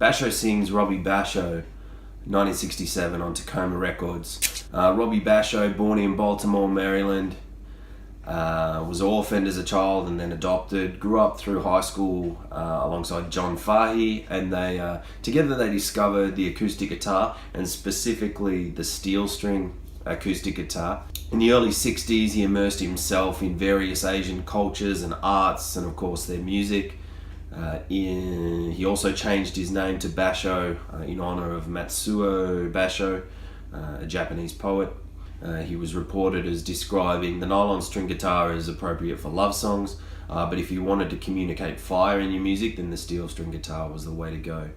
Basho Sings, Robbie Basho, 1967 on Takoma Records. Robbie Basho, born in Baltimore, Maryland, was orphaned as a child and then adopted. Grew up through high school alongside John Fahey, and together they discovered the acoustic guitar, and specifically the steel string acoustic guitar. In the early 60s, he immersed himself in various Asian cultures and arts, and of course their music. He also changed his name to Basho in honor of Matsuo Basho, a Japanese poet. He was reported as describing the nylon string guitar as appropriate for love songs, but if you wanted to communicate fire in your music, then the steel string guitar was the way to go.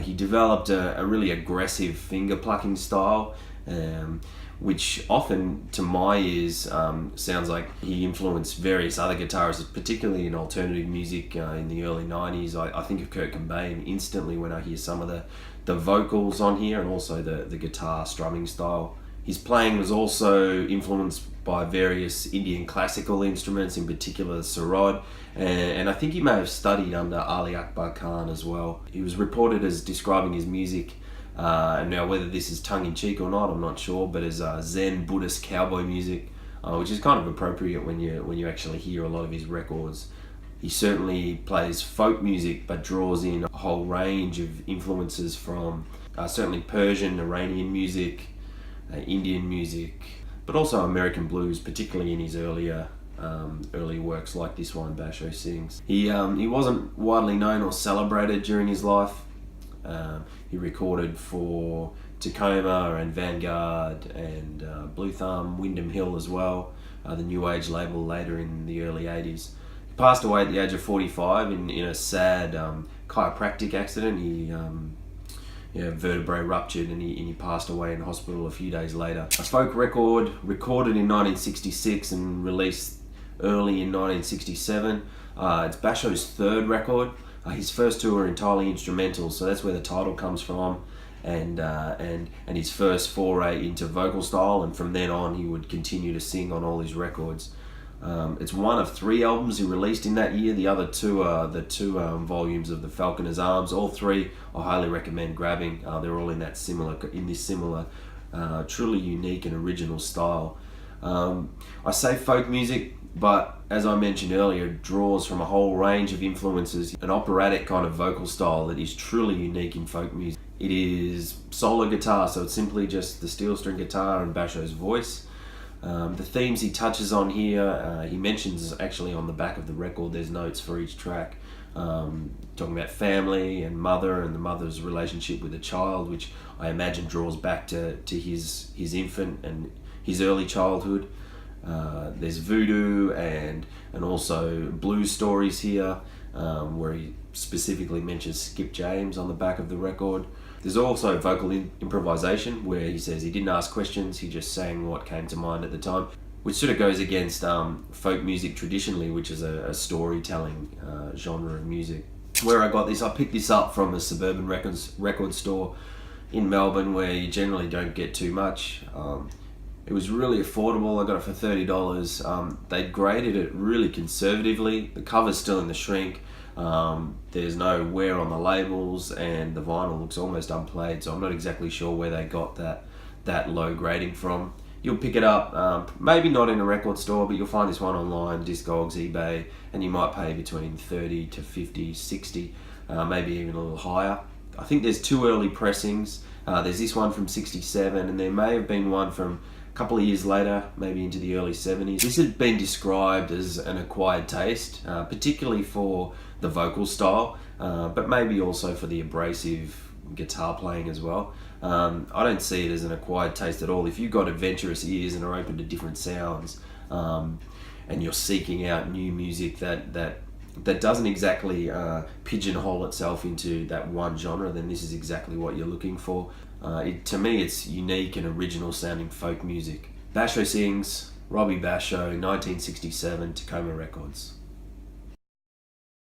He developed a really aggressive finger plucking style, which often to my ears sounds like he influenced various other guitarists, particularly in alternative music in the early 90s. I think of Kurt Cobain instantly when I hear some of the vocals on here, and also the guitar strumming style. His playing was also influenced by various Indian classical instruments, in particular the sarod, and I think he may have studied under Ali Akbar Khan as well. He was reported as describing his music, and now whether this is tongue-in-cheek or not, I'm not sure, but as Zen Buddhist cowboy music, which is kind of appropriate when you actually hear a lot of his records. He certainly plays folk music, but draws in a whole range of influences from certainly Persian, Iranian music, Indian music, but also American blues, particularly in his early works like this one, Basho Sings. He wasn't widely known or celebrated during his life. He recorded for Takoma and Vanguard and Blue Thumb, Windham Hill as well, the New Age label later in the early 80s. He passed away at the age of 45 in a sad chiropractic accident. He vertebrae ruptured, and he passed away in hospital a few days later. A folk record recorded in 1966 and released early in 1967. It's Basho's third record. His first two were entirely instrumental, so that's where the title comes from, and his first foray into vocal style, and from then on he would continue to sing on all his records. It's one of 3 albums he released in that year. The other 2 are the 2 volumes of The Falconer's Arms. All 3 I highly recommend grabbing. They're all in this similar, truly unique and original style. I say folk music, but as I mentioned earlier, it draws from a whole range of influences, an operatic kind of vocal style that is truly unique in folk music. It is solo guitar, so it's simply just the steel string guitar and Basho's voice. The themes he touches on here, he mentions actually on the back of the record. There's notes for each track, talking about family and mother, and the mother's relationship with the child, which I imagine draws back to his infant and his early childhood. There's voodoo and also blues stories here, where he specifically mentions Skip James on the back of the record. There's also vocal improvisation, where he says he didn't ask questions, he just sang what came to mind at the time, which sort of goes against folk music traditionally, which is a storytelling genre of music. Where I got this, I picked this up from a suburban record store in Melbourne, where you generally don't get too much. It was really affordable. I got it for $30. They graded it really conservatively. The cover's still in the shrink. There's no wear on the labels, and the vinyl looks almost unplayed, so I'm not exactly sure where they got that low grading from. You'll pick it up, maybe not in a record store, but you'll find this one online, Discogs, eBay, and you might pay between 30 to 50, 60, maybe even a little higher. I think there's 2 early pressings. There's this one from 67, and there may have been one from a couple of years later, maybe into the early 70s. This had been described as an acquired taste, particularly for the vocal style, but maybe also for the abrasive guitar playing as well. I don't see it as an acquired taste at all. If you've got adventurous ears and are open to different sounds, and you're seeking out new music that doesn't exactly pigeonhole itself into that one genre, then this is exactly what you're looking for. To me, it's unique and original sounding folk music. Basho Sings, Robbie Basho, 1967, Takoma Records.